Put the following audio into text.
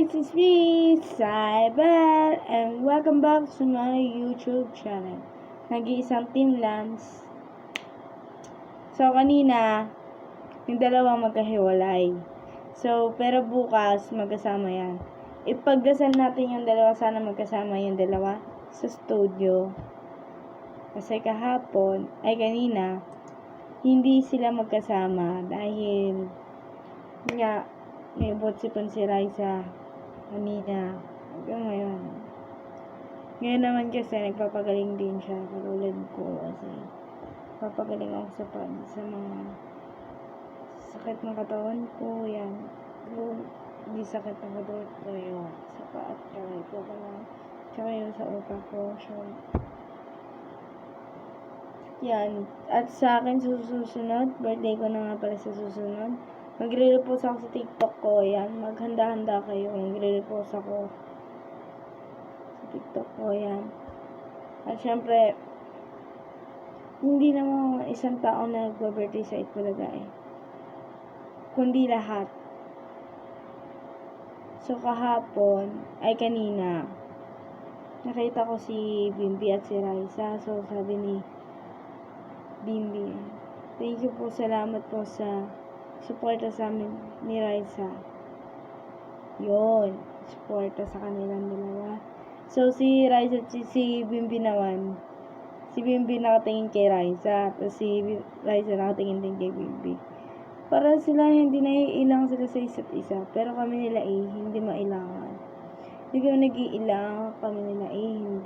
guys, it's me, Cyber, and welcome back to my YouTube channel. Nag-iisang Team Lance. So, kanina, yung dalawang magkahiwalay. So, pero bukas, magkasama yan. Ipagdasal natin yung dalawa, sana magkasama yung dalawa sa studio. Kasi kahapon, kanina, hindi sila magkasama dahil nga, may sipon si Raisa kanina. Hanggang ngayon. Ngayon naman kasi, nagpapagaling din siya. Katulad ko kasi, papagaling ako sa mga sakit ng katawan ko. Yan. Hindi sakit ng katawan ko yung sa paa. Tsaka yung sa utak ko. So, yan. At sa akin, susunod, birthday ko na nga pala sa susunod. Magre-repost ako sa TikTok ko. Yan. Maghanda-handa kayo. Magre-repost ako sa TikTok ko. Yan. At syempre, hindi naman isang tao na nag-birthday sa Itbulaga kundi lahat. So, kahapon, kanina, nakita ko si Bimbi at si Raisa. So, sabi ni Bimbi, thank you po, salamat po sa suporta sa amin ni Raisa. Yun, suporta sa kanilang dalawa. So, si Raisa at si Bimbi naman, si Bimbi nakatingin kay Raisa, tapos si Raisa nakatingin din kay Bimbi. Para sila hindi naiilang sila sa isa't isa, pero kami nila hindi mailangan. Hindi kami nag-iilang, kami nila hindi.